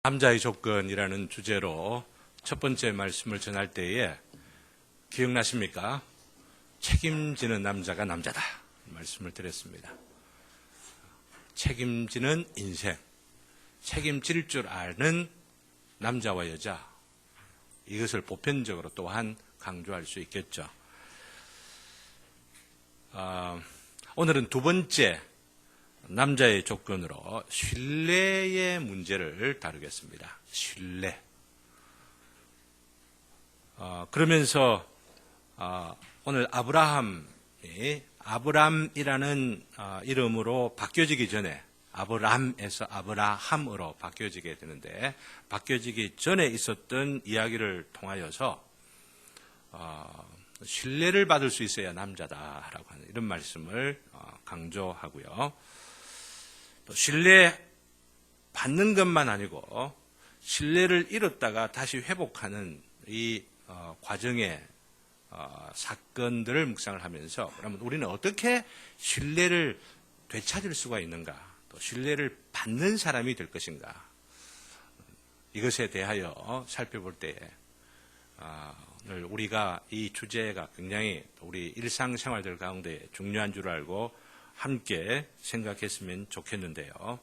남자의 조건이라는 주제로 첫 번째 말씀을 전할 때에 기억나십니까? 책임지는 남자가 남자다 말씀을 드렸습니다. 책임지는 인생, 책임질 줄 아는 남자와 여자, 이것을 보편적으로 또한 강조할 수 있겠죠. 오늘은 두 번째 남자의 조건으로 신뢰의 문제를 다루겠습니다. 신뢰. 그러면서 오늘 아브람이라는 이름으로 바뀌어지기 전에 아브람에서 아브라함으로 바뀌어지게 되는데, 바뀌어지기 전에 있었던 이야기를 통하여서 신뢰를 받을 수 있어야 남자다라고 하는 이런 말씀을 강조하고요. 또 신뢰 받는 것만 아니고 신뢰를 잃었다가 다시 회복하는 이 과정의 사건들을 묵상을 하면서, 그러면 우리는 어떻게 신뢰를 되찾을 수가 있는가, 또 신뢰를 받는 사람이 될 것인가, 이것에 대하여 살펴볼 때에 오늘 우리가 이 주제가 굉장히 우리 일상생활들 가운데 중요한 줄 알고 함께 생각했으면 좋겠는데요.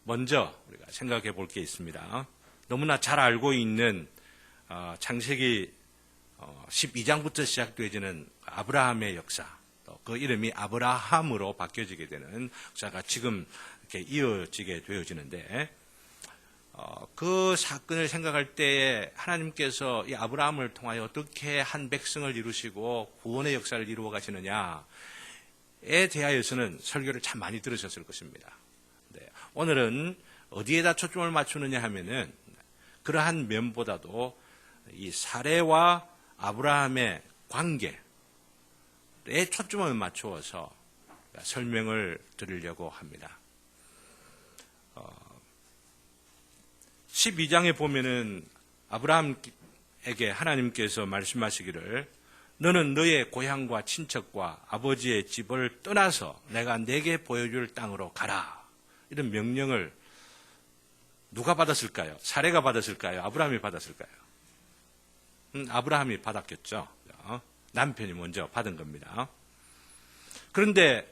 먼저 우리가 생각해 볼 게 있습니다. 너무나 잘 알고 있는 창세기 12장부터 시작되어지는 아브라함의 역사, 또 그 이름이 아브라함으로 바뀌어지게 되는 역사가 지금 이렇게 이어지게 되어지는데, 그 사건을 생각할 때에 하나님께서 이 아브라함을 통하여 어떻게 한 백성을 이루시고 구원의 역사를 이루어 가시느냐에 대하여서는 설교를 참 많이 들으셨을 것입니다. 오늘은 어디에다 초점을 맞추느냐 하면은 그러한 면보다도 이 사례와 아브라함의 관계에 초점을 맞추어서 설명을 드리려고 합니다. 12장에 보면은 아브라함에게 하나님께서 말씀하시기를, 너는 너의 고향과 친척과 아버지의 집을 떠나서 내가 내게 보여줄 땅으로 가라. 이런 명령을 누가 받았을까요? 사례가 받았을까요? 아브라함이 받았을까요? 아브라함이 받았겠죠. 남편이 먼저 받은 겁니다. 그런데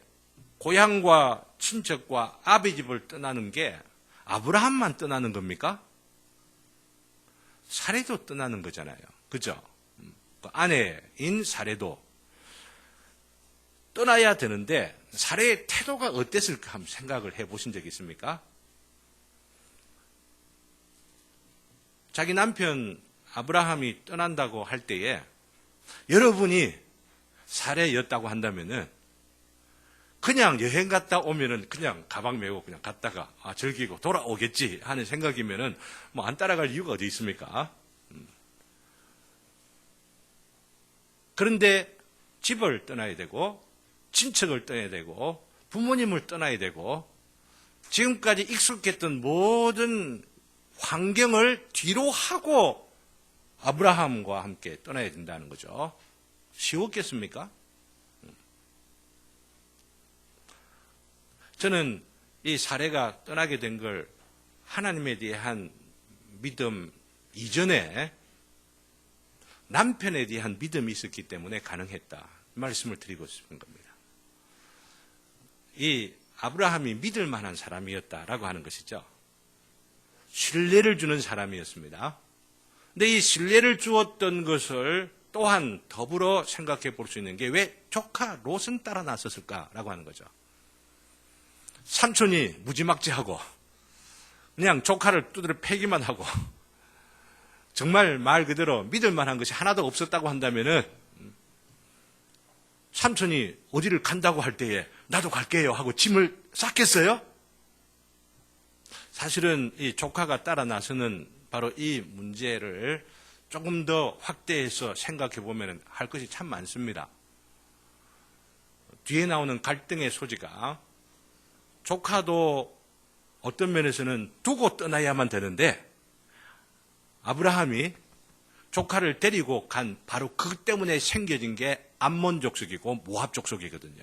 고향과 친척과 아비 집을 떠나는 게 아브라함만 떠나는 겁니까? 사례도 떠나는 거잖아요. 그죠? 그 아내인 사례도 떠나야 되는데 사례의 태도가 어땠을까 한번 생각을 해보신 적이 있습니까? 자기 남편 아브라함이 떠난다고 할 때에 여러분이 사례였다고 한다면은 그냥 여행 갔다 오면은 그냥 가방 메고 그냥 갔다가 즐기고 돌아오겠지 하는 생각이면은 뭐 안 따라갈 이유가 어디 있습니까? 그런데 집을 떠나야 되고 친척을 떠나야 되고 부모님을 떠나야 되고 지금까지 익숙했던 모든 환경을 뒤로 하고 아브라함과 함께 떠나야 된다는 거죠. 쉬웠겠습니까? 저는 이 사례가 떠나게 된 걸 하나님에 대한 믿음 이전에 남편에 대한 믿음이 있었기 때문에 가능했다, 말씀을 드리고 싶은 겁니다. 이 아브라함이 믿을 만한 사람이었다라고 하는 것이죠. 신뢰를 주는 사람이었습니다. 근데 이 신뢰를 주었던 것을 또한 더불어 생각해 볼 수 있는 게, 왜 조카 롯은 따라 나섰을까라고 하는 거죠. 삼촌이 무지막지하고 그냥 조카를 두드려 패기만 하고 정말 말 그대로 믿을 만한 것이 하나도 없었다고 한다면은 삼촌이 어디를 간다고 할 때에 나도 갈게요 하고 짐을 쌌겠어요? 사실은 이 조카가 따라 나서는 바로 이 문제를 조금 더 확대해서 생각해 보면 할 것이 참 많습니다. 뒤에 나오는 갈등의 소지가, 조카도 어떤 면에서는 두고 떠나야만 되는데 아브라함이 조카를 데리고 간 바로 그 때문에 생겨진 게 암몬 족속이고 모압 족속이거든요.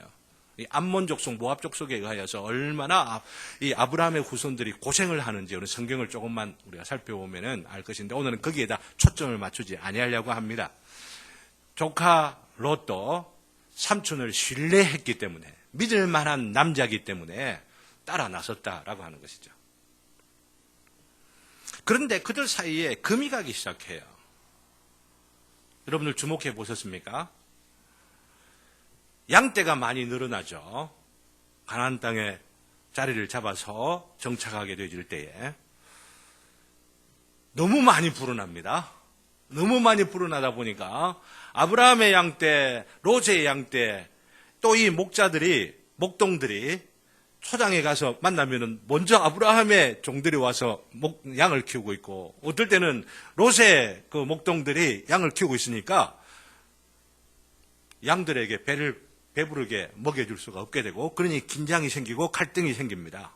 이 암몬 족속, 모압 족속에 의하여서 얼마나 이 아브라함의 후손들이 고생을 하는지 우리 성경을 조금만 우리가 살펴보면은 알 것인데 오늘은 거기에다 초점을 맞추지 아니하려고 합니다. 조카 롯도 삼촌을 신뢰했기 때문에 믿을 만한 남자이기 때문에 따라 나섰다라고 하는 것이죠. 그런데 그들 사이에 금이 가기 시작해요. 여러분들 주목해 보셨습니까? 양떼가 많이 늘어나죠. 가나안 땅에 자리를 잡아서 정착하게 되어질 때에 너무 많이 불어납니다. 너무 많이 불어나다 보니까 아브라함의 양떼, 롯의 양떼, 또 이 목동들이 초장에 가서 만나면은 먼저 아브라함의 종들이 와서 양을 키우고 있고, 어떨 때는 롯의 그 목동들이 양을 키우고 있으니까 양들에게 배부르게 먹여줄 수가 없게 되고, 그러니 긴장이 생기고 갈등이 생깁니다.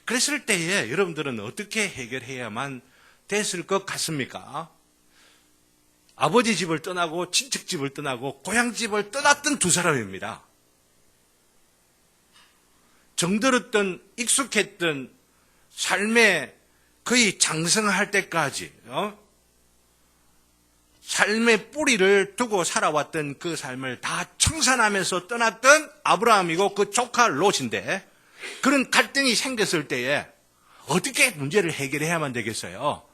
그랬을 때에 여러분들은 어떻게 해결해야만 됐을 것 같습니까? 아버지 집을 떠나고 친척 집을 떠나고 고향 집을 떠났던 두 사람입니다. 정들었던 익숙했던 삶에 거의 장성할 때까지 삶의 뿌리를 두고 살아왔던 그 삶을 다 청산하면서 떠났던 아브라함이고 그 조카 롯인데, 그런 갈등이 생겼을 때에 어떻게 문제를 해결해야만 되겠어요?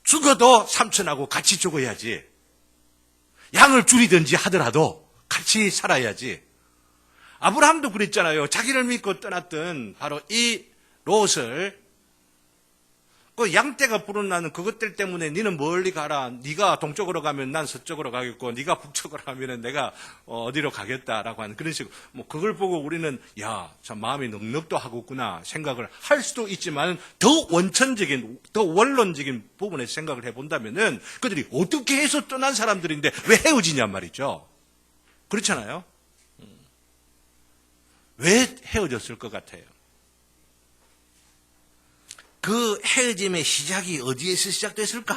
죽어도 삼촌하고 같이 죽어야지. 양을 줄이든지 하더라도 같이 살아야지. 아브라함도 그랬잖아요. 자기를 믿고 떠났던 바로 이 롯을, 그 양떼가 불어나는 그것들 때문에 니는 멀리 가라. 네가 동쪽으로 가면 난 서쪽으로 가겠고, 네가 북쪽으로 가면 내가 어디로 가겠다라고 하는 그런 식으로, 그걸 보고 우리는 야, 참 마음이 넉넉도 하겠구나 생각을 할 수도 있지만, 더 원천적인, 더 원론적인 부분에서 생각을 해본다면은 그들이 어떻게 해서 떠난 사람들인데 왜 헤어지냐 말이죠. 그렇잖아요. 왜 헤어졌을 것 같아요? 그 헤어짐의 시작이 어디에서 시작됐을까?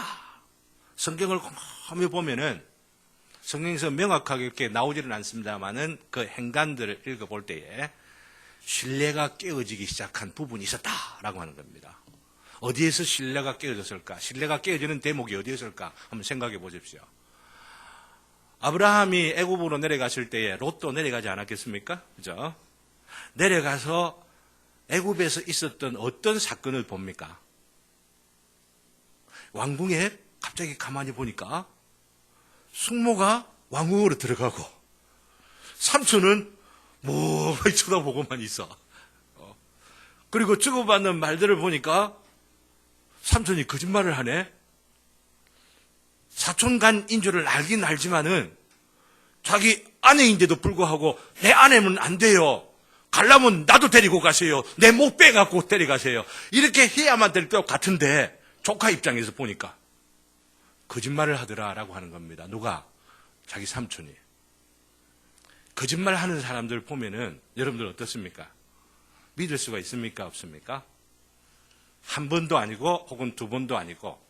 성경을 곰곰이 보면은 성경에서 명확하게 이렇게 나오지는 않습니다만은 그 행간들을 읽어볼 때에 신뢰가 깨어지기 시작한 부분이 있었다라고 하는 겁니다. 어디에서 신뢰가 깨어졌을까? 신뢰가 깨어지는 대목이 어디였을까? 한번 생각해 보십시오. 아브라함이 애굽으로 내려갔을 때에 롯도 내려가지 않았겠습니까? 그죠? 내려가서 애굽에서 있었던 어떤 사건을 봅니까? 왕궁에 갑자기 가만히 보니까 숙모가 왕궁으로 들어가고 삼촌은 멍하니 쳐다보고만 있어. 그리고 주고받는 말들을 보니까 삼촌이 거짓말을 하네. 사촌간인 줄을 알긴 알지만은 자기 아내인데도 불구하고 내 아내면 안 돼요. 가려면 나도 데리고 가세요. 내 목 빼갖고 데려가세요. 이렇게 해야만 될 것 같은데 조카 입장에서 보니까 거짓말을 하더라라고 하는 겁니다. 누가? 자기 삼촌이. 거짓말하는 사람들 보면은 여러분들 어떻습니까? 믿을 수가 있습니까? 없습니까? 한 번도 아니고 혹은 두 번도 아니고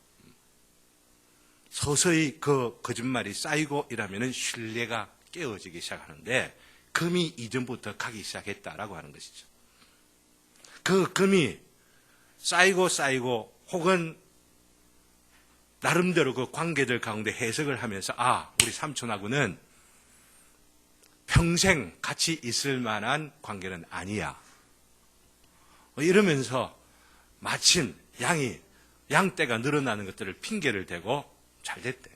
서서히 그 거짓말이 쌓이고 이러면은 신뢰가 깨어지기 시작하는데, 금이 이전부터 가기 시작했다라고 하는 것이죠. 그 금이 쌓이고 혹은 나름대로 그 관계들 가운데 해석을 하면서 우리 삼촌하고는 평생 같이 있을 만한 관계는 아니야. 이러면서 마침 양떼가 늘어나는 것들을 핑계를 대고 잘 됐대.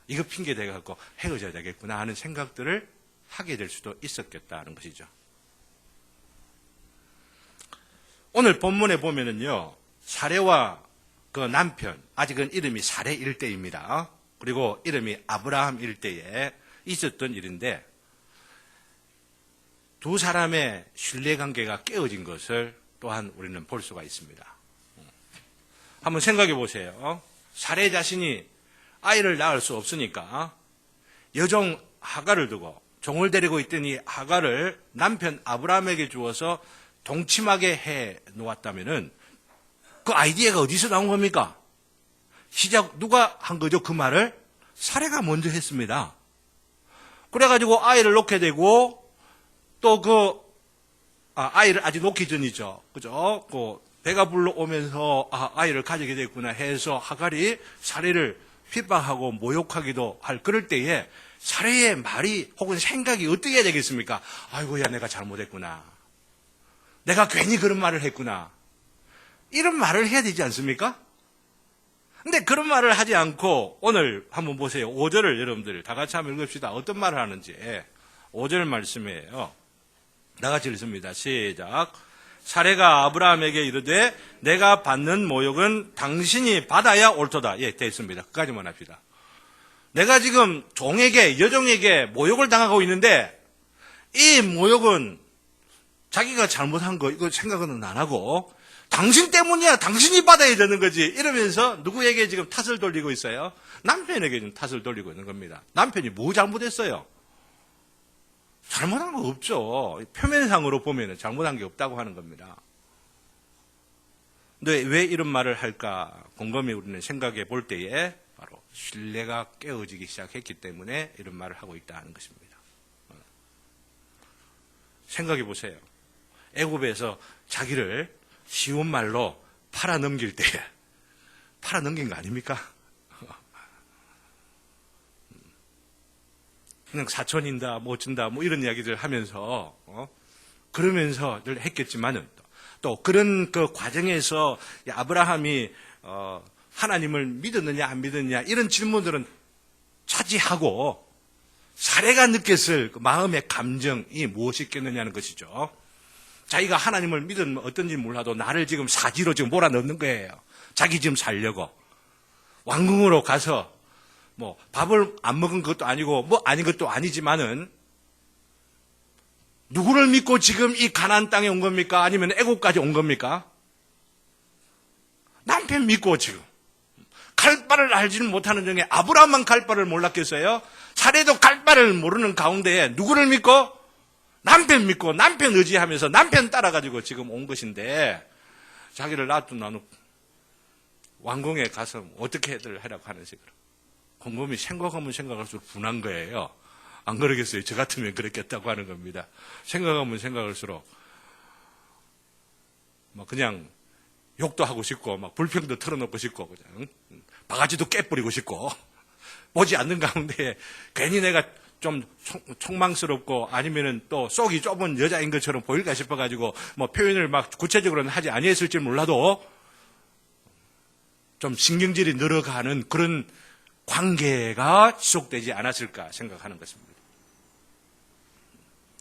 이거 핑계 대갖고 헤어져야 되겠구나 하는 생각들을 하게 될 수도 있었겠다는 것이죠. 오늘 본문에 보면은요, 사레와 그 남편, 아직은 이름이 사레 일대입니다. 그리고 이름이 아브라함 일대에 있었던 일인데, 두 사람의 신뢰관계가 깨어진 것을 또한 우리는 볼 수가 있습니다. 한번 생각해 보세요. 사레 자신이 아이를 낳을 수 없으니까 여종 하갈을 두고 종을 데리고 있더니 하갈을 남편 아브라함에게 주어서 동침하게 해 놓았다면은 그 아이디어가 어디서 나온 겁니까? 시작 누가 한 거죠? 그 말을 사레가 먼저 했습니다. 그래가지고 아이를 놓게 되고, 또 아이를 아직 놓기 전이죠. 그죠? 배가 불러오면서, 아이를 가지게 됐구나 해서 하갈이 사례를 핍박하고 모욕하기도 할 그럴 때에 사례의 말이 혹은 생각이 어떻게 해야 되겠습니까? 아이고야, 내가 잘못했구나. 내가 괜히 그런 말을 했구나. 이런 말을 해야 되지 않습니까? 근데 그런 말을 하지 않고 오늘 한번 보세요. 5절을 여러분들 다 같이 한번 읽읍시다. 어떤 말을 하는지. 5절 말씀이에요. 다 같이 읽습니다. 시작. 사례가 아브라함에게 이르되 내가 받는 모욕은 당신이 받아야 옳도다. 예, 되어 있습니다. 그까지만 합시다. 내가 지금 종에게, 여종에게 모욕을 당하고 있는데 이 모욕은 자기가 잘못한 거 이거 생각은 안 하고 당신 때문이야. 당신이 받아야 되는 거지. 이러면서 누구에게 지금 탓을 돌리고 있어요? 남편에게 지금 탓을 돌리고 있는 겁니다. 남편이 뭐 잘못했어요? 잘못한 거 없죠. 표면상으로 보면 잘못한 게 없다고 하는 겁니다. 근데 왜 이런 말을 할까? 곰곰이 우리는 생각해 볼 때에 바로 신뢰가 깨어지기 시작했기 때문에 이런 말을 하고 있다는 것입니다. 생각해 보세요. 애굽에서 자기를 쉬운 말로 팔아넘길 때에 팔아넘긴 거 아닙니까? 그냥 사촌인다, 뭐 어쩐다, 뭐 이런 이야기들 하면서, 그러면서 늘 했겠지만은, 또 그런 그 과정에서 아브라함이, 하나님을 믿었느냐, 안 믿었느냐, 이런 질문들은 차지하고, 사례가 느꼈을 그 마음의 감정이 무엇이겠느냐는 것이죠. 자기가 하나님을 믿으면 어떤지 몰라도 나를 지금 사지로 지금 몰아넣는 거예요. 자기 지금 살려고. 왕궁으로 가서, 뭐 밥을 안 먹은 것도 아니고 뭐 아닌 것도 아니지만은 누구를 믿고 지금 이 가나안 땅에 온 겁니까? 아니면 애국까지 온 겁니까? 남편 믿고 지금 갈 바를 알지는 못하는 중에 아브라함만 갈 바를 몰랐겠어요? 사례도 갈 바를 모르는 가운데에 누구를 믿고? 남편 믿고 남편 의지하면서 남편 따라가지고 지금 온 것인데 자기를 놔두고 왕궁에 가서 어떻게들 하라고 하는 식으로 곰곰이 생각하면 생각할수록 분한 거예요. 안 그러겠어요? 저 같으면 그랬겠다고 하는 겁니다. 생각하면 생각할수록 막 그냥 욕도 하고 싶고 막 불평도 털어놓고 싶고 그냥 바가지도 깨뿌리고 싶고 보지 않는 가운데 괜히 내가 좀 총망스럽고 아니면은 또 속이 좁은 여자인 것처럼 보일까 싶어가지고 뭐 표현을 막 구체적으로는 하지 아니했을지 몰라도 좀 신경질이 늘어가는 그런 관계가 지속되지 않았을까 생각하는 것입니다.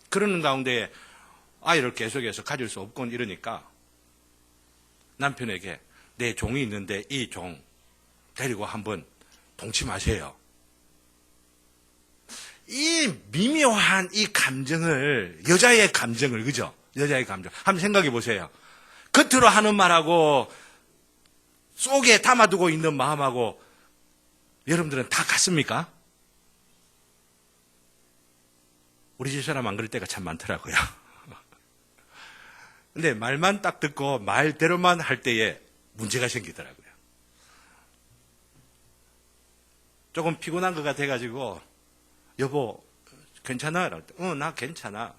그러는 가운데 아이를 계속해서 가질 수 없고 이러니까 남편에게 내 종이 있는데 이 종 데리고 한번 동침하세요. 이 미묘한 이 감정을, 여자의 감정을, 그죠? 여자의 감정. 한번 생각해 보세요. 겉으로 하는 말하고 속에 담아두고 있는 마음하고 여러분들은 다 같습니까? 우리 집 사람 안 그럴 때가 참 많더라고요. 근데 말만 딱 듣고 말대로만 할 때에 문제가 생기더라고요. 조금 피곤한 것 같아가지고 여보 괜찮아? 나 괜찮아.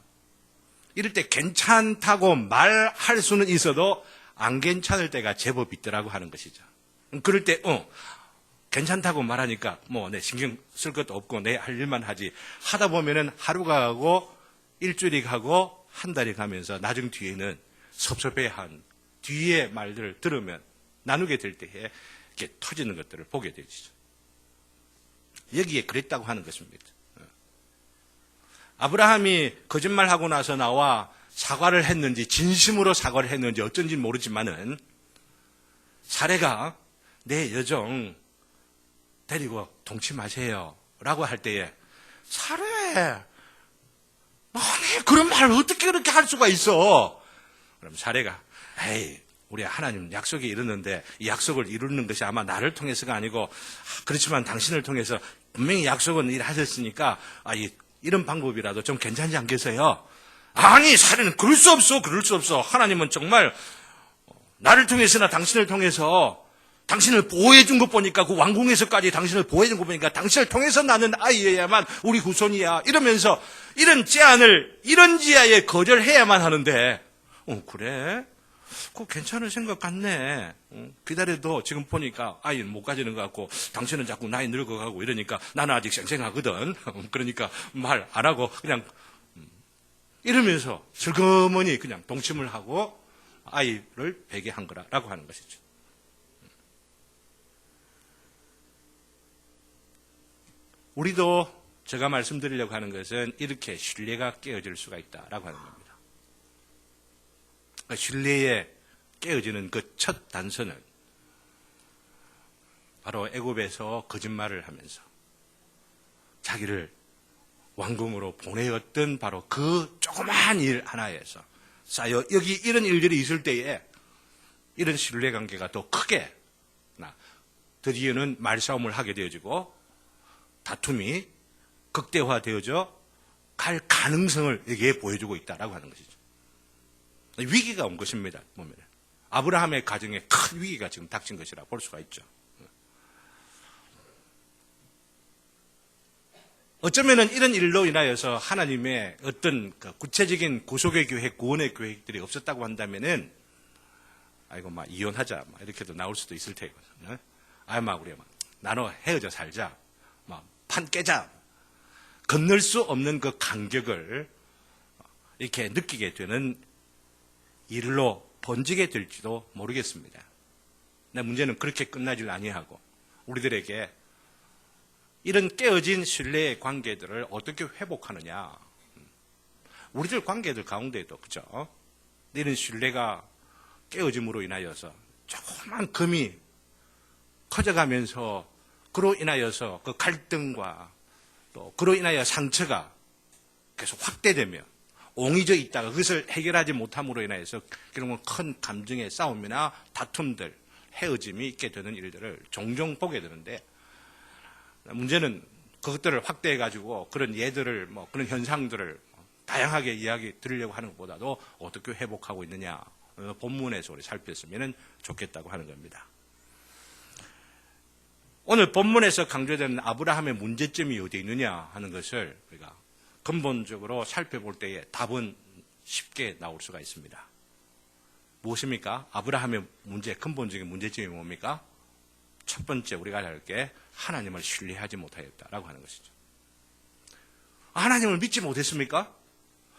이럴 때 괜찮다고 말할 수는 있어도 안 괜찮을 때가 제법 있더라고 하는 것이죠. 그럴 때 괜찮다고 말하니까 뭐 내 신경 쓸 것도 없고 내 할 일만 하지 하다 보면은 하루가 가고 일주일이 가고 한 달이 가면서 나중 뒤에는 섭섭해한 뒤의 말들을 들으면 나누게 될 때에 이렇게 터지는 것들을 보게 되죠. 여기에 그랬다고 하는 것입니다. 아브라함이 거짓말하고 나서 나와 사과를 했는지 진심으로 사과를 했는지 어쩐지 모르지만은 사례가 내 여종 데리고 동침하세요 라고 할 때에 사례 아니 그런 말을 어떻게 그렇게 할 수가 있어. 그럼 사례가 에이 우리 하나님 약속이 이르는데 이 약속을 이루는 것이 아마 나를 통해서가 아니고 그렇지만 당신을 통해서 분명히 약속은 일하셨으니까 이런 방법이라도 좀 괜찮지 않겠어요? 아니 사례는 그럴 수 없어. 하나님은 정말 나를 통해서나 당신을 통해서 당신을 보호해 준 것 보니까 그 왕궁에서까지 당신을 보호해 준 것 보니까 당신을 통해서 나는 아이여야만 우리 후손이야. 이러면서 이런 제안을 이런 지하에 거절해야만 하는데 그래? 그거 괜찮은 생각 같네. 기다려도 지금 보니까 아이는 못 가지는 것 같고 당신은 자꾸 나이 늙어가고 이러니까 나는 아직 쌩쌩하거든. 그러니까 말 안 하고 그냥 이러면서 슬그머니 그냥 동침을 하고 아이를 배게한 거라고 하는 것이죠. 우리도 제가 말씀드리려고 하는 것은 이렇게 신뢰가 깨어질 수가 있다라고 하는 겁니다. 신뢰에 깨어지는 그 첫 단서는 바로 애굽에서 거짓말을 하면서 자기를 왕궁으로 보내었던 바로 그 조그마한 일 하나에서 쌓여 여기 이런 일들이 있을 때에 이런 신뢰관계가 더 크게 드디어는 말싸움을 하게 되어지고 다툼이 극대화되어져 갈 가능성을 여기에 보여주고 있다라고 하는 것이죠. 위기가 온 것입니다. 보면 아브라함의 가정에 큰 위기가 지금 닥친 것이라 볼 수가 있죠. 어쩌면은 이런 일로 인하여서 하나님의 어떤 구체적인 구속의 계획, 구원의 계획들이 없었다고 한다면은 아이고 막 이혼하자 막 이렇게도 나올 수도 있을 테거든요. 막 우리 막 나눠 헤어져 살자, 막 판 깨자. 건널 수 없는 그 간격을 이렇게 느끼게 되는 일로 번지게 될지도 모르겠습니다. 근데 문제는 그렇게 끝나질 아니하고 우리들에게 이런 깨어진 신뢰의 관계들을 어떻게 회복하느냐. 우리들 관계들 가운데도 그죠? 이런 신뢰가 깨어짐으로 인하여서 조그만 금이 커져가면서 그로 인하여서 그 갈등과 또 그로 인하여 상처가 계속 확대되며 옹이져 있다가 그것을 해결하지 못함으로 인하여서 결국은 큰 감정의 싸움이나 다툼들, 헤어짐이 있게 되는 일들을 종종 보게 되는데 문제는 그것들을 확대해가지고 그런 예들을 그런 현상들을 다양하게 이야기 드리려고 하는 것보다도 어떻게 회복하고 있느냐 본문에서 우리 살폈으면 좋겠다고 하는 겁니다. 오늘 본문에서 강조되는 아브라함의 문제점이 어디 있느냐 하는 것을 우리가 근본적으로 살펴볼 때에 답은 쉽게 나올 수가 있습니다. 무엇입니까? 아브라함의 근본적인 문제점이 뭡니까? 첫 번째 우리가 할 게 하나님을 신뢰하지 못하였다라고 하는 것이죠. 하나님을 믿지 못했습니까?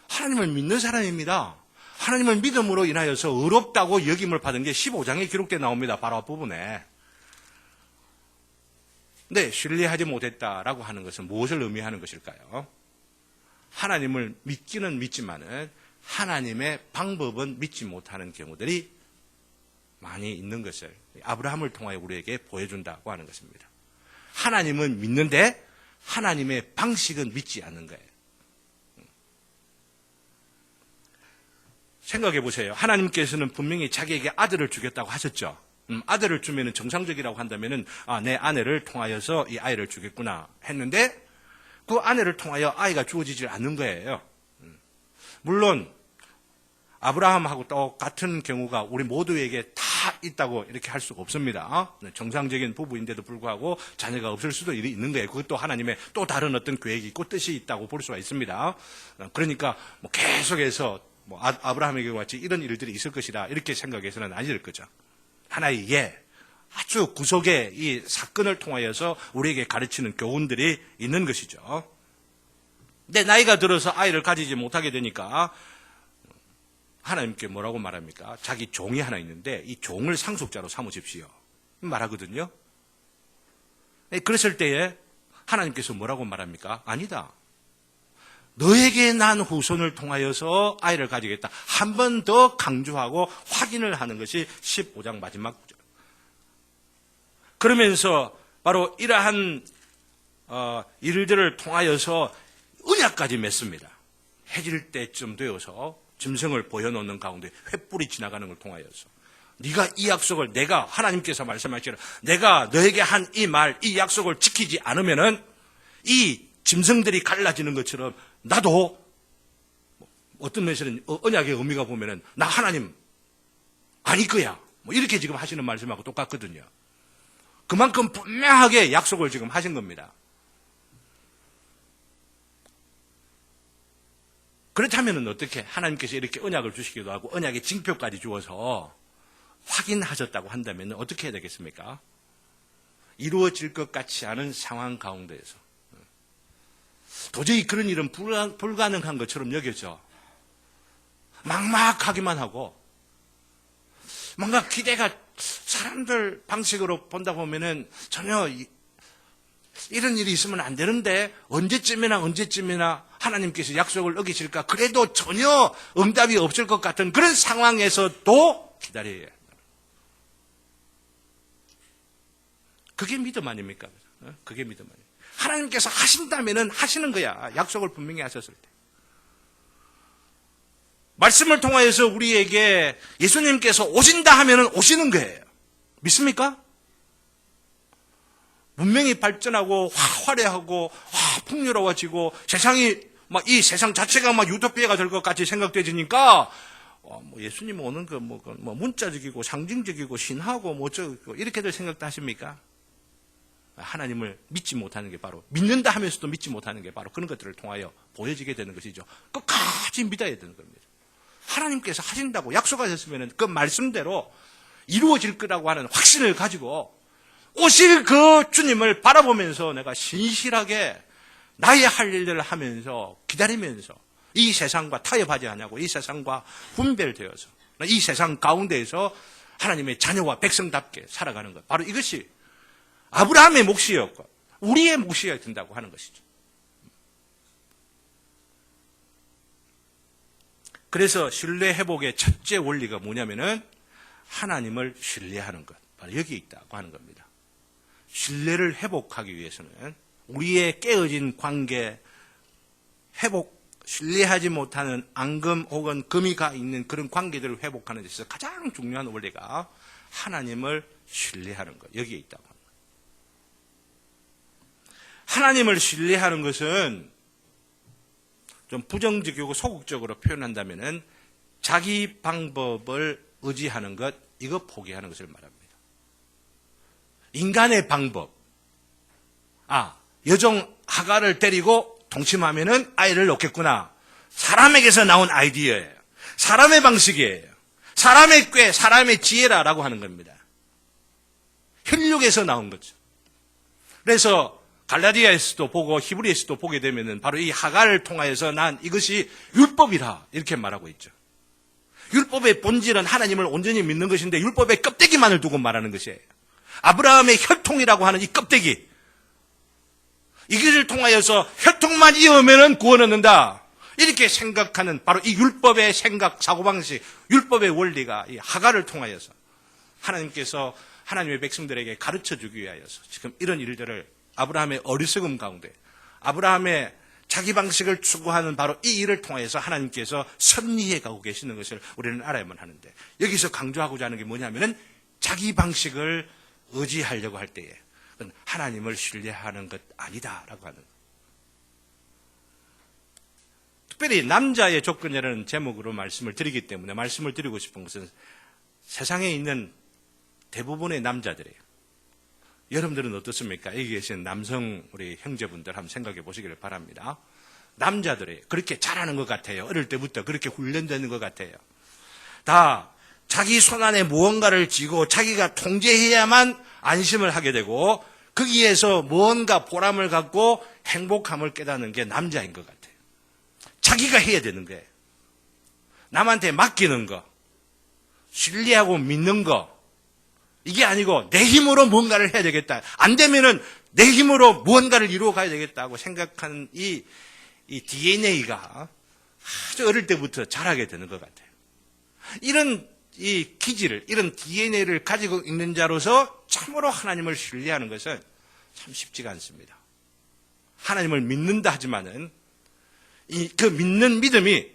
하나님을 믿는 사람입니다. 하나님을 믿음으로 인하여서 의롭다고 여김을 받은 게 15장에 기록되어 나옵니다. 바로 앞부분에. 네, 신뢰하지 못했다라고 하는 것은 무엇을 의미하는 것일까요? 하나님을 믿기는 믿지만은 하나님의 방법은 믿지 못하는 경우들이 많이 있는 것을 아브라함을 통하여 우리에게 보여준다고 하는 것입니다. 하나님은 믿는데 하나님의 방식은 믿지 않는 거예요. 생각해 보세요. 하나님께서는 분명히 자기에게 아들을 주겠다고 하셨죠. 아들을 주면은 정상적이라고 한다면은 내 아내를 통하여서 이 아이를 주겠구나 했는데 그 아내를 통하여 아이가 주어지질 않는 거예요. 물론 아브라함하고 똑같은 경우가 우리 모두에게 다 있다고 이렇게 할 수가 없습니다. 정상적인 부부인데도 불구하고 자녀가 없을 수도 있는 거예요. 그것도 하나님의 또 다른 어떤 계획이 있고 뜻이 있다고 볼 수가 있습니다. 그러니까 계속해서 아브라함의 경우 같이 이런 일들이 있을 것이다 이렇게 생각해서는 아닐 거죠. 하나의 아주 구속의 이 사건을 통하여서 우리에게 가르치는 교훈들이 있는 것이죠. 근데 나이가 들어서 아이를 가지지 못하게 되니까 하나님께 뭐라고 말합니까? 자기 종이 하나 있는데 이 종을 상속자로 삼으십시오 말하거든요. 그랬을 때에 하나님께서 뭐라고 말합니까? 아니다. 너에게 난 후손을 통하여서 아이를 가지겠다. 한 번 더 강조하고 확인을 하는 것이 15장 마지막 구절. 그러면서 바로 이러한 일들을 통하여서 언약까지 맺습니다. 해질 때쯤 되어서 짐승을 보여놓는 가운데 횃불이 지나가는 걸 통하여서 네가 이 약속을 내가 하나님께서 말씀하시기를 내가 너에게 한 이 말, 이 약속을 지키지 않으면은 이 짐승들이 갈라지는 것처럼 나도 어떤 면에서는 언약의 의미가 보면은 나 하나님 아닐 거야. 이렇게 지금 하시는 말씀하고 똑같거든요. 그만큼 분명하게 약속을 지금 하신 겁니다. 그렇다면 어떻게 하나님께서 이렇게 언약을 주시기도 하고 언약의 징표까지 주어서 확인하셨다고 한다면 어떻게 해야 되겠습니까? 이루어질 것 같지 않은 상황 가운데에서 도저히 그런 일은 불가능한 것처럼 여겨져 막막하기만 하고 뭔가 기대가 사람들 방식으로 본다 보면은 전혀 이런 일이 있으면 안 되는데 언제쯤이나 하나님께서 약속을 어기실까 그래도 전혀 응답이 없을 것 같은 그런 상황에서도 기다려야 해요. 그게 믿음 아닙니까? 그게 믿음 아닙니까? 하나님께서 하신다면은 하시는 거야. 약속을 분명히 하셨을 때. 말씀을 통하여서 우리에게 예수님께서 오신다 하면은 오시는 거예요. 믿습니까? 문명이 발전하고 화려하고 풍요로워지고 세상이 막 이 세상 자체가 막 유토피아가 될 것 같이 생각되지니까 예수님 오는 거 문자적이고 상징적이고 신하고 어쩌고 이렇게들 생각도 하십니까? 하나님을 믿지 못하는 게 바로 믿는다 하면서도 믿지 못하는 게 바로 그런 것들을 통하여 보여지게 되는 것이죠. 끝까지 믿어야 되는 겁니다. 하나님께서 하신다고 약속하셨으면 그 말씀대로 이루어질 거라고 하는 확신을 가지고 오실 그 주님을 바라보면서 내가 신실하게 나의 할 일들을 하면서 기다리면서 이 세상과 타협하지 않냐고 이 세상과 분별되어서 이 세상 가운데에서 하나님의 자녀와 백성답게 살아가는 것 바로 이것이 아브라함의 몫이었고 우리의 몫이어야 된다고 하는 것이죠. 그래서 신뢰 회복의 첫째 원리가 뭐냐면은 하나님을 신뢰하는 것 바로 여기에 있다고 하는 겁니다. 신뢰를 회복하기 위해서는 우리의 깨어진 관계 신뢰하지 못하는 앙금 혹은 금이 가 있는 그런 관계들을 회복하는 데 있어서 가장 중요한 원리가 하나님을 신뢰하는 것 여기에 있다고 합니다. 하나님을 신뢰하는 것은 좀 부정적이고 소극적으로 표현한다면은 자기 방법을 의지하는 것 이거 포기하는 것을 말합니다. 인간의 방법 여종 하가를 때리고 동침하면은 아이를 낳겠구나. 사람에게서 나온 아이디어예요. 사람의 방식이에요. 사람의 꾀, 사람의 지혜라라고 하는 겁니다. 혈육에서 나온 거죠. 그래서 갈라디아에서도 보고 히브리에서도 보게 되면은 바로 이 하가를 통하여서 난 이것이 율법이라 이렇게 말하고 있죠. 율법의 본질은 하나님을 온전히 믿는 것인데 율법의 껍데기만을 두고 말하는 것이에요. 아브라함의 혈통이라고 하는 이 껍데기 이것을 통하여서 혈통만 이으면은 구원 얻는다. 이렇게 생각하는 바로 이 율법의 생각, 사고방식, 율법의 원리가 이 하가를 통하여서 하나님께서 하나님의 백성들에게 가르쳐주기 위하여서 지금 이런 일들을 아브라함의 어리석음 가운데 아브라함의 자기 방식을 추구하는 바로 이 일을 통해서 하나님께서 섭리해 가고 계시는 것을 우리는 알아야만 하는데 여기서 강조하고자 하는 게 뭐냐면은 자기 방식을 의지하려고 할 때에 하나님을 신뢰하는 것 아니다라고 하는 특별히 남자의 조건이라는 제목으로 말씀을 드리기 때문에 말씀을 드리고 싶은 것은 세상에 있는 대부분의 남자들이에요. 여러분들은 어떻습니까? 여기 계신 남성 우리 형제분들 한번 생각해 보시기를 바랍니다. 남자들이 그렇게 잘하는 것 같아요. 어릴 때부터 그렇게 훈련되는 것 같아요. 다 자기 손안에 무언가를 쥐고 자기가 통제해야만 안심을 하게 되고 거기에서 무언가 보람을 갖고 행복함을 깨닫는 게 남자인 것 같아요. 자기가 해야 되는 거예요. 남한테 맡기는 거, 신뢰하고 믿는 거 이게 아니고 내 힘으로 뭔가를 해야 되겠다. 안 되면은 내 힘으로 무언가를 이루어 가야 되겠다고 생각하는 이 DNA가 아주 어릴 때부터 자라게 되는 것 같아요. 이런 이 기질을, 이런 DNA를 가지고 있는 자로서 참으로 하나님을 신뢰하는 것은 참 쉽지가 않습니다. 하나님을 믿는다 하지만은 그 믿는 믿음이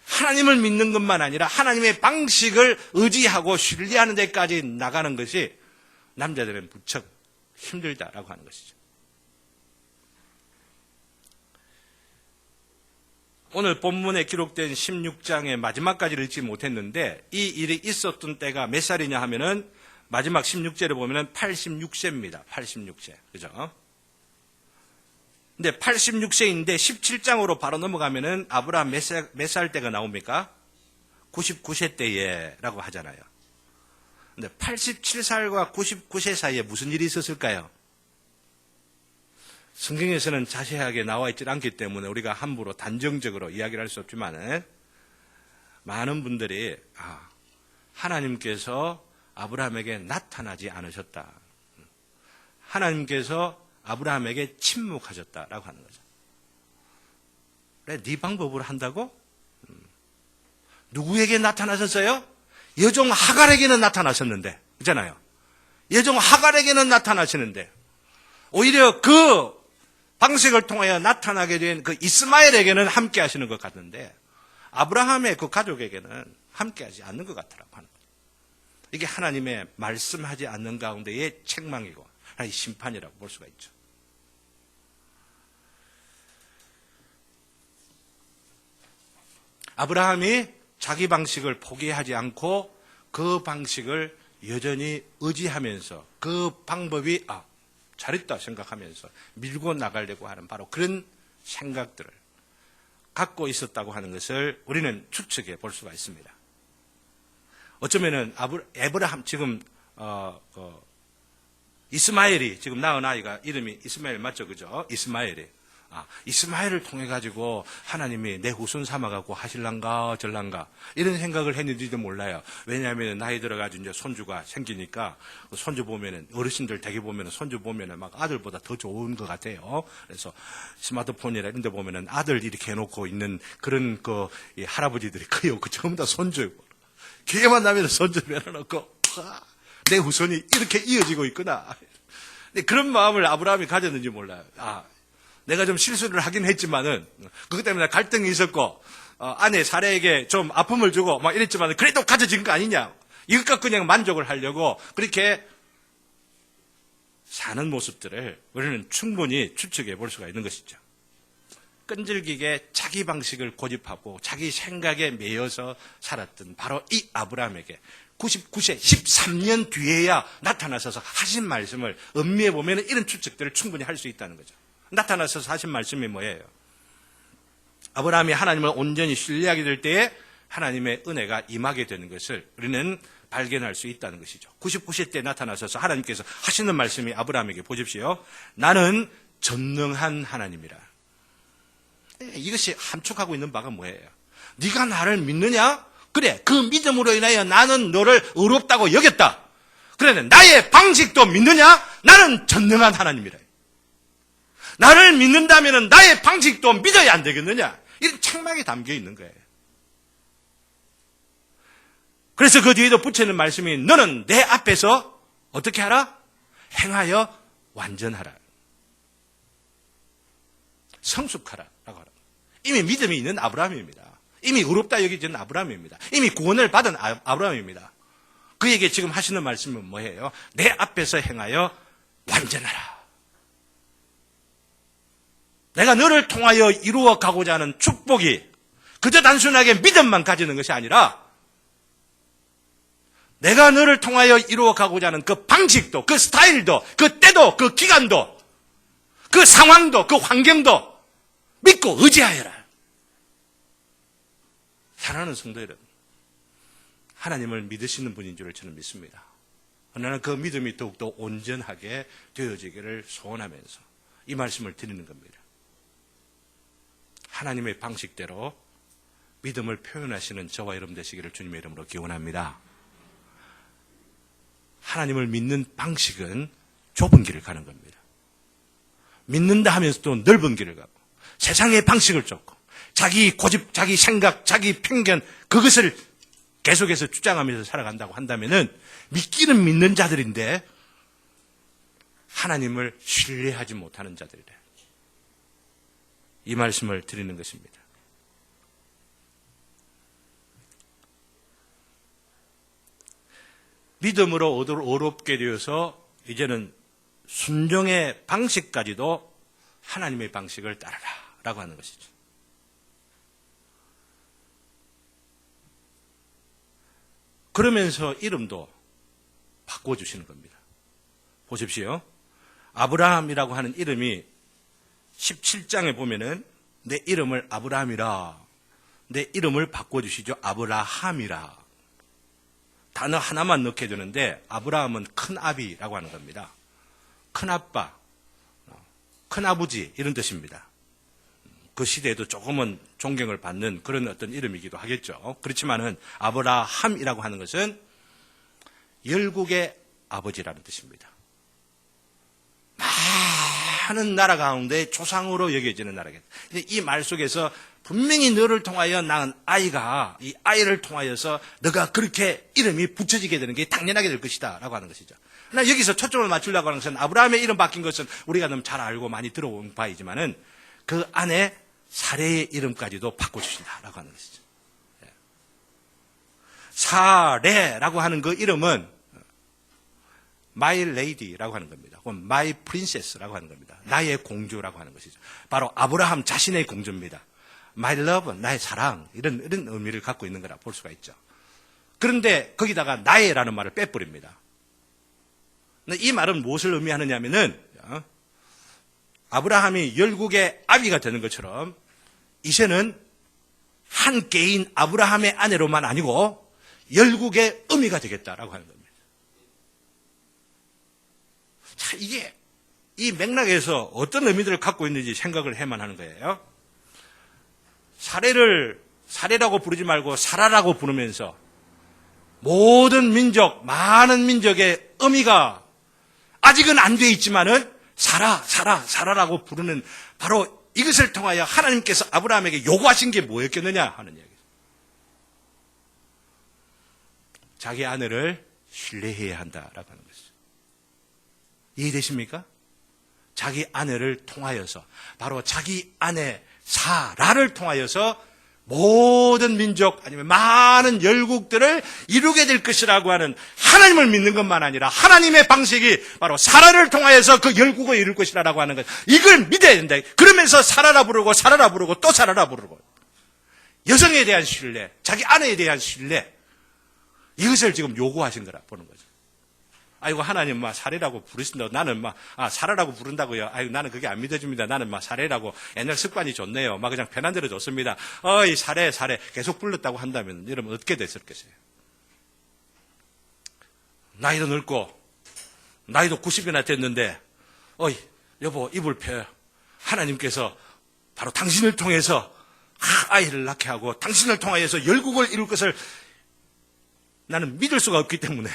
하나님을 믿는 것만 아니라 하나님의 방식을 의지하고 신뢰하는 데까지 나가는 것이 남자들은 무척 힘들다라고 하는 것이죠. 오늘 본문에 기록된 16장의 마지막까지를 읽지 못했는데 이 일이 있었던 때가 몇 살이냐 하면은 마지막 16절에 보면은 86세입니다. 86세. 그죠? 근데 86세인데 17장으로 바로 넘어가면은 아브라함 몇 살 때가 나옵니까? 99세 때에라고 하잖아요. 근데 87살과 99세 사이에 무슨 일이 있었을까요? 성경에서는 자세하게 나와 있지 않기 때문에 우리가 함부로 단정적으로 이야기를 할 수 없지만 많은 분들이 하나님께서 아브라함에게 나타나지 않으셨다. 하나님께서 아브라함에게 침묵하셨다라고 하는 거죠. 그래, 네 방법으로 한다고? 누구에게 나타나셨어요? 여종 하갈에게는 나타나셨는데, 그렇잖아요. 여종 하갈에게는 나타나시는데, 오히려 그 방식을 통하여 나타나게 된 그 이스마엘에게는 함께 하시는 것 같은데, 아브라함의 그 가족에게는 함께 하지 않는 것 같더라고 하는 거죠. 이게 하나님의 말씀하지 않는 가운데의 책망이고, 하나님의 심판이라고 볼 수가 있죠. 아브라함이 자기 방식을 포기하지 않고 그 방식을 여전히 의지하면서 그 방법이 잘했다 생각하면서 밀고 나가려고 하는 바로 그런 생각들을 갖고 있었다고 하는 것을 우리는 추측해 볼 수가 있습니다. 어쩌면은 에브라함 지금 이스마엘이 지금 낳은 아이가 이름이 이스마엘 맞죠, 그죠? 이스마엘을 통해 가지고 하나님이 내 후손 삼아갖고 하실란가 절란가 이런 생각을 했는지도 몰라요. 왜냐하면 나이 들어가지고 이제 손주가 생기니까 손주 보면은 어르신들 되게 보면은 손주 보면은 막 아들보다 더 좋은 것 같아요. 그래서 스마트폰이나 이런 데 보면은 아들 이렇게 해놓고 있는 그런 이 할아버지들이 거의 없고 전부 다 손주. 기회만 나면 손주를 해놓고 내 후손이 이렇게 이어지고 있구나. 근데 그런 마음을 아브라함이 가졌는지 몰라요. 내가 좀 실수를 하긴 했지만은, 그것 때문에 갈등이 있었고, 아내 사례에게 좀 아픔을 주고 막 이랬지만은, 그래도 가져진 거 아니냐. 이것과 그냥 만족을 하려고 그렇게 사는 모습들을 우리는 충분히 추측해 볼 수가 있는 것이죠. 끈질기게 자기 방식을 고집하고 자기 생각에 매여서 살았던 바로 이 아브라함에게 99세 13년 뒤에야 나타나셔서 하신 말씀을 음미해 보면 이런 추측들을 충분히 할 수 있다는 거죠. 나타나셔서 하신 말씀이 뭐예요? 아브라함이 하나님을 온전히 신뢰하게 될 때에 하나님의 은혜가 임하게 되는 것을 우리는 발견할 수 있다는 것이죠. 99세 때 나타나셔서 하나님께서 하시는 말씀이 아브라함에게 보십시오. 나는 전능한 하나님이라. 이것이 함축하고 있는 바가 뭐예요? 네가 나를 믿느냐? 그래, 그 믿음으로 인하여 나는 너를 의롭다고 여겼다. 그런데 나의 방식도 믿느냐? 나는 전능한 하나님이라. 나를 믿는다면 나의 방식도 믿어야 안 되겠느냐? 이런 책망이 담겨 있는 거예요. 그래서 그 뒤에도 붙이는 말씀이 너는 내 앞에서 어떻게 하라? 행하여 완전하라. 성숙하라. 라고 하라. 이미 믿음이 있는 아브라함입니다. 이미 의롭다 여기지는 아브라함입니다. 이미 구원을 받은 아브라함입니다. 그에게 지금 하시는 말씀은 뭐예요? 내 앞에서 행하여 완전하라. 내가 너를 통하여 이루어 가고자 하는 축복이 그저 단순하게 믿음만 가지는 것이 아니라 내가 너를 통하여 이루어 가고자 하는 그 방식도, 그 스타일도, 그 때도, 그 기간도, 그 상황도, 그 환경도 믿고 의지하여라. 사랑하는 성도 여러분, 하나님을 믿으시는 분인 줄을 저는 믿습니다. 나는 그 믿음이 더욱더 온전하게 되어지기를 소원하면서 이 말씀을 드리는 겁니다. 하나님의 방식대로 믿음을 표현하시는 저와 여러분 되시기를 주님의 이름으로 기원합니다. 하나님을 믿는 방식은 좁은 길을 가는 겁니다. 믿는다 하면서도 넓은 길을 가고 세상의 방식을 쫓고 자기 고집, 자기 생각, 자기 편견 그것을 계속해서 주장하면서 살아간다고 한다면은 믿기는 믿는 자들인데 하나님을 신뢰하지 못하는 자들이래. 이 말씀을 드리는 것입니다. 믿음으로 어렵게 되어서 이제는 순종의 방식까지도 하나님의 방식을 따르라 라고 하는 것이죠. 그러면서 이름도 바꿔주시는 겁니다. 보십시오. 아브라함이라고 하는 이름이 17장에 보면은 내 이름을 아브라함이라, 내 이름을 바꿔주시죠. 아브라함이라. 단어 하나만 넣게 되는데 아브라함은 큰아비라고 하는 겁니다. 큰아빠, 큰아버지 이런 뜻입니다. 그 시대에도 조금은 존경을 받는 그런 어떤 이름이기도 하겠죠. 그렇지만은 아브라함이라고 하는 것은 열국의 아버지라는 뜻입니다. 많은 나라 가운데 조상으로 여겨지는 나라겠다. 이 말 속에서 분명히 너를 통하여 낳은 아이가, 이 아이를 통하여서 너가 그렇게 이름이 붙여지게 되는 게 당연하게 될 것이다 라고 하는 것이죠. 나 여기서 초점을 맞추려고 하는 것은 아브라함의 이름 바뀐 것은 우리가 너무 잘 알고 많이 들어온 바이지만은 그 안에 사레의 이름까지도 바꿔주신다라고 하는 것이죠. 사레라고 하는 그 이름은 My Lady라고 하는 겁니다. 혹은 My Princess라고 하는 겁니다. 나의 공주라고 하는 것이죠. 바로 아브라함 자신의 공주입니다. My Love, 나의 사랑 이런 의미를 갖고 있는 거라 볼 수가 있죠. 그런데 거기다가 나의라는 말을 빼버립니다. 이 말은 무엇을 의미하느냐면은 아브라함이 열국의 아비가 되는 것처럼 이제는 한 개인 아브라함의 아내로만 아니고 열국의 어미가 되겠다라고 하는 겁니다. 자, 이게 이 맥락에서 어떤 의미들을 갖고 있는지 생각을 해만 하는 거예요. 사레라고 부르지 말고 사라라고 부르면서 모든 민족, 많은 민족의 어미가 아직은 안 돼 있지만은 사라라고 부르는 바로 이것을 통하여 하나님께서 아브라함에게 요구하신 게 뭐였겠느냐 하는 얘기죠. 자기 아내를 신뢰해야 한다라고 하는 것이죠. 이해되십니까? 자기 아내를 통하여서 바로 자기 아내 사라를 통하여서 모든 민족 아니면 많은 열국들을 이루게 될 것이라고 하는 하나님을 믿는 것만 아니라 하나님의 방식이 바로 사라를 통하여서 그 열국을 이룰 것이라고 하는 것, 이걸 믿어야 된다. 그러면서 사라라 부르고 또 사라라 부르고 여성에 대한 신뢰, 자기 아내에 대한 신뢰, 이것을 지금 요구하신 거라 보는 거죠. 아이고 하나님 막 사례라고 부르신다고 나는 막 사라라고 부른다고요. 아이고 나는 그게 안 믿어집니다. 나는 막 사례라고 옛날 습관이 좋네요. 막 그냥 편한 대로 좋습니다. 어이 사례 계속 불렀다고 한다면 여러분 어떻게 됐을겠어요? 나이도 늙고 나이도 90이나 됐는데 어이 여보 이불 펴. 하나님께서 바로 당신을 통해서 아이를 낳게 하고 당신을 통하여서 열국을 이룰 것을 나는 믿을 수가 없기 때문에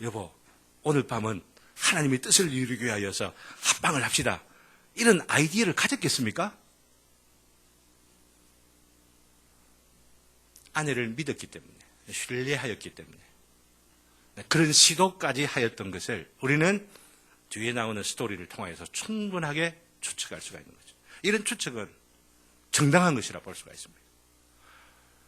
여보, 오늘 밤은 하나님의 뜻을 이루기 위하여서 합방을 합시다. 이런 아이디어를 가졌겠습니까? 아내를 믿었기 때문에, 신뢰하였기 때문에 그런 시도까지 하였던 것을 우리는 뒤에 나오는 스토리를 통해서 충분하게 추측할 수가 있는 거죠. 이런 추측은 정당한 것이라 볼 수가 있습니다.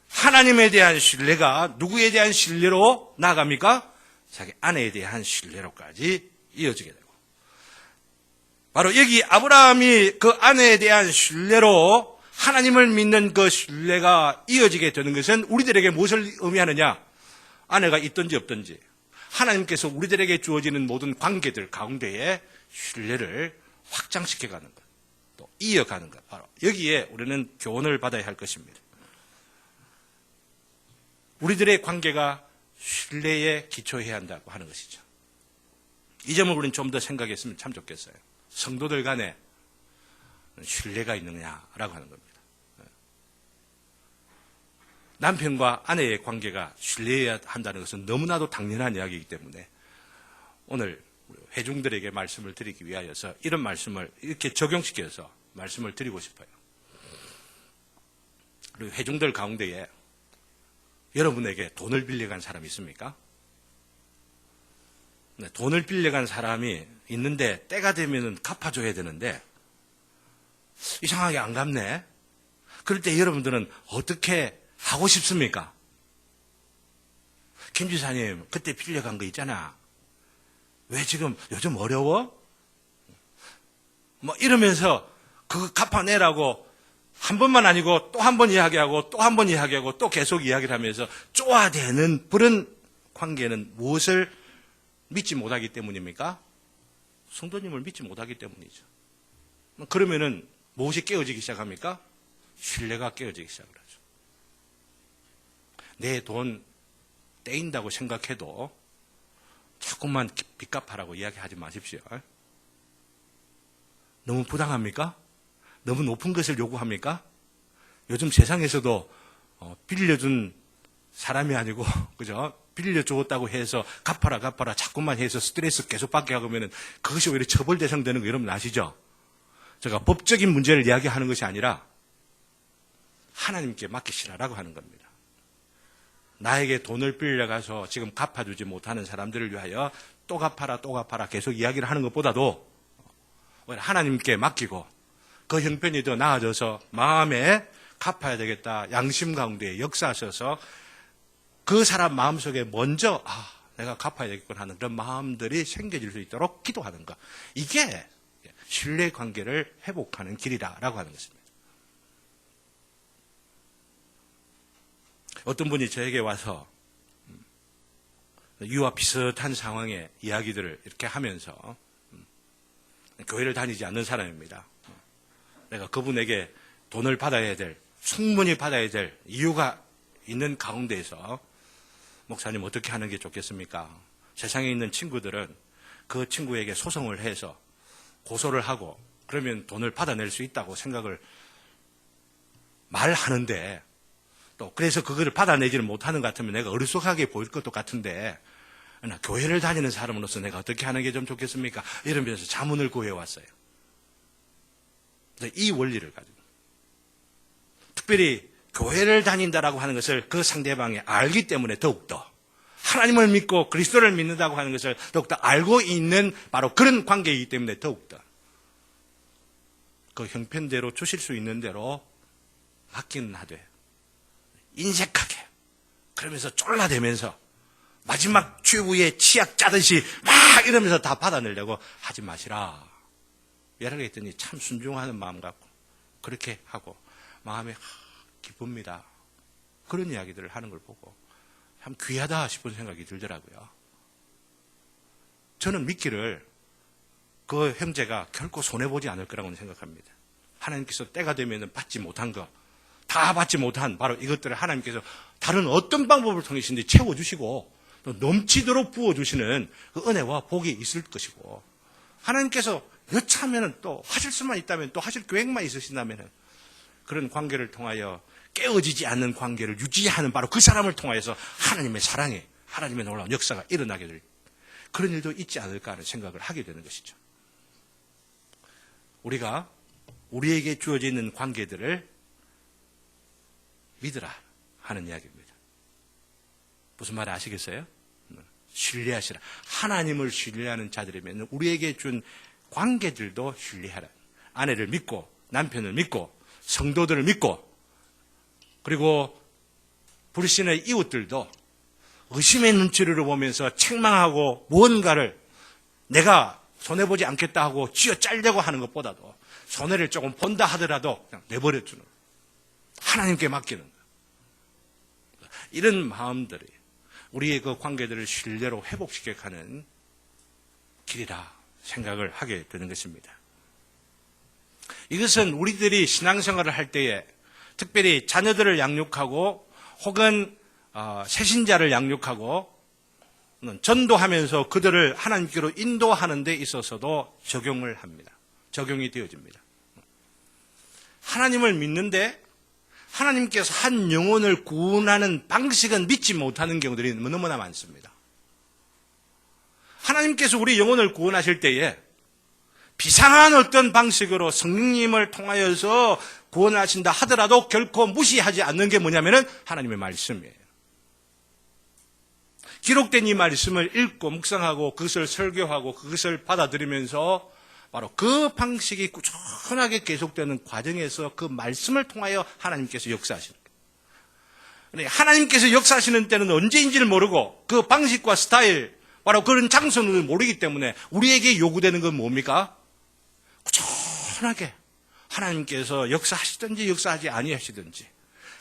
하나님에 대한 신뢰가 누구에 대한 신뢰로 나아갑니까? 자기 아내에 대한 신뢰로까지 이어지게 되고 바로 여기 아브라함이 그 아내에 대한 신뢰로 하나님을 믿는 그 신뢰가 이어지게 되는 것은 우리들에게 무엇을 의미하느냐? 아내가 있든지 없든지 하나님께서 우리들에게 주어지는 모든 관계들 가운데에 신뢰를 확장시켜가는 것, 또 이어가는 것, 바로 여기에 우리는 교훈을 받아야 할 것입니다. 우리들의 관계가 신뢰에 기초해야 한다고 하는 것이죠. 이 점을 우리는 좀 더 생각했으면 참 좋겠어요. 성도들 간에 신뢰가 있느냐라고 하는 겁니다. 남편과 아내의 관계가 신뢰해야 한다는 것은 너무나도 당연한 이야기이기 때문에 오늘 회중들에게 말씀을 드리기 위하여서 이런 말씀을 이렇게 적용시켜서 말씀을 드리고 싶어요. 그리고 회중들 가운데에 여러분에게 돈을 빌려간 사람이 있습니까? 네, 돈을 빌려간 사람이 있는데 때가 되면 갚아줘야 되는데 이상하게 안 갚네. 그럴 때 여러분들은 어떻게 하고 싶습니까? 김 지사님 그때 빌려간 거 있잖아. 왜 지금 요즘 어려워? 뭐 이러면서 그거 갚아내라고 한 번만 아니고 또 한 번 이야기하고 또 한 번 이야기하고 또 계속 이야기를 하면서 쪼아대는 그런 관계는 무엇을 믿지 못하기 때문입니까? 성도님을 믿지 못하기 때문이죠. 그러면은 무엇이 깨어지기 시작합니까? 신뢰가 깨어지기 시작을 하죠. 내 돈 떼인다고 생각해도 자꾸만 빚 갚아라고 이야기하지 마십시오. 너무 부당합니까? 너무 높은 것을 요구합니까? 요즘 세상에서도 빌려준 사람이 아니고 그죠? 빌려주었다고 해서 갚아라 자꾸만 해서 스트레스 계속 받게 하면은 그것이 오히려 처벌 대상되는 거 여러분 아시죠? 제가 법적인 문제를 이야기하는 것이 아니라 하나님께 맡기시라라고 하는 겁니다. 나에게 돈을 빌려가서 지금 갚아주지 못하는 사람들을 위하여 또 갚아라 계속 이야기를 하는 것보다도 하나님께 맡기고 그 형편이 더 나아져서 마음에 갚아야 되겠다. 양심 가운데 역사하셔서 그 사람 마음속에 먼저 내가 갚아야 되겠구나 하는 그런 마음들이 생겨질 수 있도록 기도하는 것. 이게 신뢰 관계를 회복하는 길이라고 하는 것입니다. 어떤 분이 저에게 와서 이와 비슷한 상황의 이야기들을 이렇게 하면서 교회를 다니지 않는 사람입니다. 내가 그분에게 돈을 받아야 될, 충분히 받아야 될 이유가 있는 가운데에서 목사님 어떻게 하는 게 좋겠습니까? 세상에 있는 친구들은 그 친구에게 소송을 해서 고소를 하고 그러면 돈을 받아낼 수 있다고 생각을 말하는데 또 그래서 그거를 받아내지를 못하는 것 같으면 내가 어리숙하게 보일 것도 같은데 교회를 다니는 사람으로서 내가 어떻게 하는 게 좀 좋겠습니까? 이러면서 자문을 구해왔어요. 이 원리를 가지고 특별히 교회를 다닌다라고 하는 것을 그 상대방이 알기 때문에 더욱더 하나님을 믿고 그리스도를 믿는다고 하는 것을 더욱더 알고 있는 바로 그런 관계이기 때문에 더욱더 그 형편대로 주실 수 있는 대로 맡기는 하되 인색하게 그러면서 쫄라대면서 마지막 최후의 치약 짜듯이 막 이러면서 다 받아내려고 하지 마시라. 여러 개 했더니 참 순종하는 마음 갖고 그렇게 하고 마음에 기쁩니다. 그런 이야기들을 하는 걸 보고 참 귀하다 싶은 생각이 들더라고요. 저는 믿기를 그 형제가 결코 손해보지 않을 거라고 생각합니다. 하나님께서 때가 되면 받지 못한 것, 다 받지 못한 바로 이것들을 하나님께서 다른 어떤 방법을 통해서든지 채워주시고 또 넘치도록 부어주시는 그 은혜와 복이 있을 것이고 하나님께서 여차하면 또 하실 수만 있다면 또 하실 계획만 있으신다면 그런 관계를 통하여 깨어지지 않는 관계를 유지하는 바로 그 사람을 통하여서 하나님의 사랑에 하나님의 놀라운 역사가 일어나게 될 그런 일도 있지 않을까 하는 생각을 하게 되는 것이죠. 우리가 우리에게 주어져 있는 관계들을 믿으라 하는 이야기입니다. 무슨 말 아시겠어요? 신뢰하시라. 하나님을 신뢰하는 자들이면 우리에게 준 관계들도 신뢰하라. 아내를 믿고 남편을 믿고 성도들을 믿고 그리고 불신의 이웃들도 의심의 눈치를 보면서 책망하고 무언가를 내가 손해보지 않겠다 하고 쥐어짜려고 하는 것보다도 손해를 조금 본다 하더라도 그냥 내버려주는 하나님께 맡기는 이런 마음들이 우리의 그 관계들을 신뢰로 회복시켜가는 길이라 생각을 하게 되는 것입니다. 이것은 우리들이 신앙생활을 할 때에 특별히 자녀들을 양육하고 혹은 새신자를 양육하고 전도하면서 그들을 하나님께로 인도하는 데 있어서도 적용을 합니다. 적용이 되어집니다. 하나님을 믿는데 하나님께서 한 영혼을 구원하는 방식은 믿지 못하는 경우들이 너무나 많습니다. 하나님께서 우리 영혼을 구원하실 때에 비상한 어떤 방식으로 성령님을 통하여서 구원하신다 하더라도 결코 무시하지 않는 게 뭐냐면은 하나님의 말씀이에요. 기록된 이 말씀을 읽고 묵상하고 그것을 설교하고 그것을 받아들이면서 바로 그 방식이 꾸준하게 계속되는 과정에서 그 말씀을 통하여 하나님께서 역사하시는 거예요. 하나님께서 역사하시는 때는 언제인지를 모르고 그 방식과 스타일, 바로 그런 장소는 모르기 때문에 우리에게 요구되는 건 뭡니까? 꾸준하게 하나님께서 역사하시든지 역사하지 아니하시든지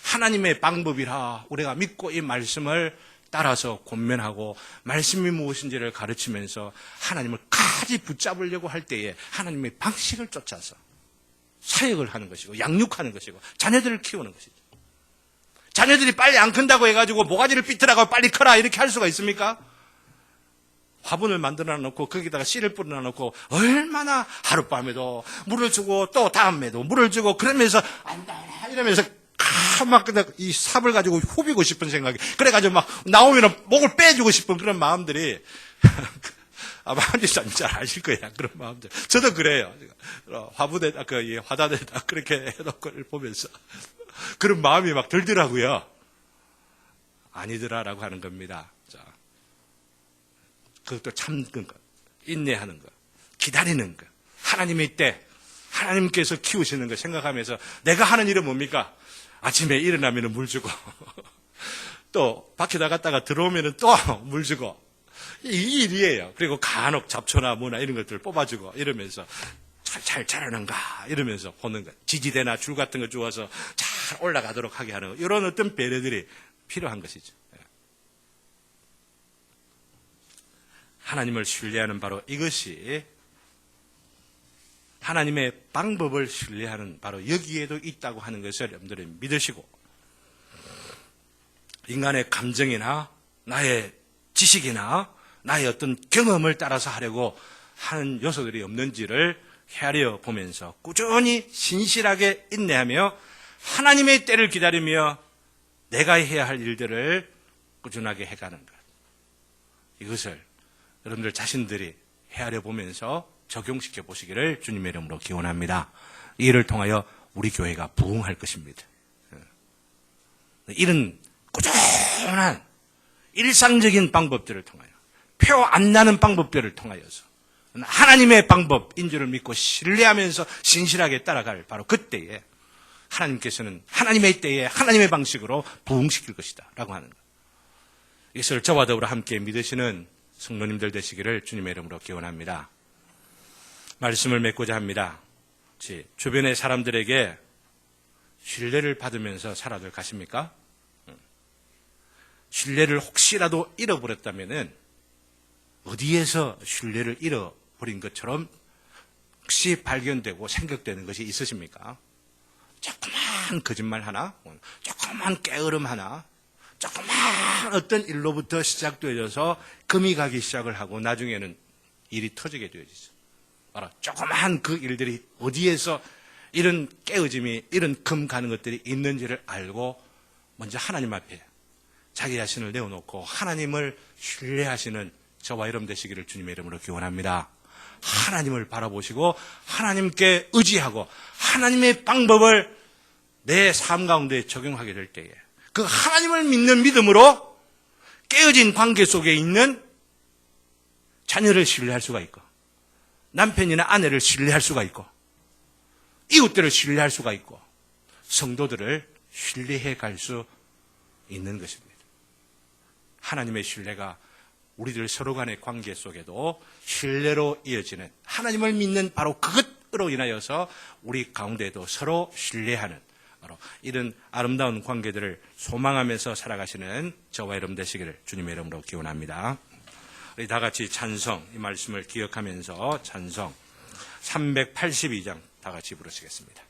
하나님의 방법이라 우리가 믿고 이 말씀을 따라서 권면하고 말씀이 무엇인지를 가르치면서 하나님을 가지 붙잡으려고 할 때에 하나님의 방식을 쫓아서 사역을 하는 것이고 양육하는 것이고 자녀들을 키우는 것이죠. 자녀들이 빨리 안 큰다고 해가지고 모가지를 삐뚤어가고 빨리 커라 이렇게 할 수가 있습니까? 화분을 만들어 놓고 거기다가 씨를 뿌려 놓고 얼마나 하룻밤에도 물을 주고 또 다음에도 물을 주고 그러면서 안다 이러면서 막 이 삽을 가지고 후비고 싶은 생각이 그래가지고 막 나오면 목을 빼주고 싶은 그런 마음들이 아마 한지사님 잘 아실 거야 그런 마음들. 저도 그래요. 화분에다 화단에다 그렇게 해놓고 보면서 그런 마음이 막 들더라고요. 아니더라라고 하는 겁니다. 자, 그것도 참는 것, 인내하는 것, 기다리는 것, 하나님의 때, 하나님께서 키우시는 것 생각하면서 내가 하는 일은 뭡니까? 아침에 일어나면 물 주고 또 밖에 나갔다가 들어오면 또 물 주고 이 일이에요. 그리고 간혹 잡초나 뭐나 이런 것들을 뽑아주고 이러면서 잘 자라는가 이러면서 보는 것. 지지대나 줄 같은 거 주어서 잘 올라가도록 하게 하는 것. 이런 어떤 배려들이 필요한 것이죠. 하나님을 신뢰하는 바로 이것이 하나님의 방법을 신뢰하는 바로 여기에도 있다고 하는 것을 여러분들이 믿으시고 인간의 감정이나 나의 지식이나 나의 어떤 경험을 따라서 하려고 하는 요소들이 없는지를 헤아려 보면서 꾸준히 신실하게 인내하며 하나님의 때를 기다리며 내가 해야 할 일들을 꾸준하게 해가는 것. 이것을 여러분들 자신들이 헤아려 보면서 적용시켜 보시기를 주님의 이름으로 기원합니다. 이를 통하여 우리 교회가 부흥할 것입니다. 이런 꾸준한 일상적인 방법들을 통하여 표 안 나는 방법들을 통하여서 하나님의 방법인 줄을 믿고 신뢰하면서 신실하게 따라갈 바로 그때에 하나님께서는 하나님의 때에 하나님의 방식으로 부흥시킬 것이다 라고 하는 것. 이것을 저와 더불어 함께 믿으시는 성도님들 되시기를 주님의 이름으로 기원합니다. 말씀을 맺고자 합니다. 주변의 사람들에게 신뢰를 받으면서 살아들 가십니까? 신뢰를 혹시라도 잃어버렸다면 어디에서 신뢰를 잃어버린 것처럼 혹시 발견되고 생각되는 것이 있으십니까? 조그만 거짓말 하나, 조그만 깨어름 하나, 조그만 어떤 일로부터 시작되어서 금이 가기 시작을 하고 나중에는 일이 터지게 되어지죠. 바로 조그만 그 일들이 어디에서 이런 깨어짐이 이런 금 가는 것들이 있는지를 알고 먼저 하나님 앞에 자기 자신을 내어놓고 하나님을 신뢰하시는 저와 여러분 되시기를 주님의 이름으로 기원합니다. 하나님을 바라보시고 하나님께 의지하고 하나님의 방법을 내 삶 가운데 적용하게 될 때에 그 하나님을 믿는 믿음으로 깨어진 관계 속에 있는 자녀를 신뢰할 수가 있고 남편이나 아내를 신뢰할 수가 있고 이웃들을 신뢰할 수가 있고 성도들을 신뢰해 갈 수 있는 것입니다. 하나님의 신뢰가 우리들 서로 간의 관계 속에도 신뢰로 이어지는 하나님을 믿는 바로 그것으로 인하여서 우리 가운데에도 서로 신뢰하는 바로 이런 아름다운 관계들을 소망하면서 살아가시는 저와 여러분 되시기를 주님의 이름으로 기원합니다. 우리 다 같이 찬송, 이 말씀을 기억하면서 찬송 382장 다 같이 부르시겠습니다.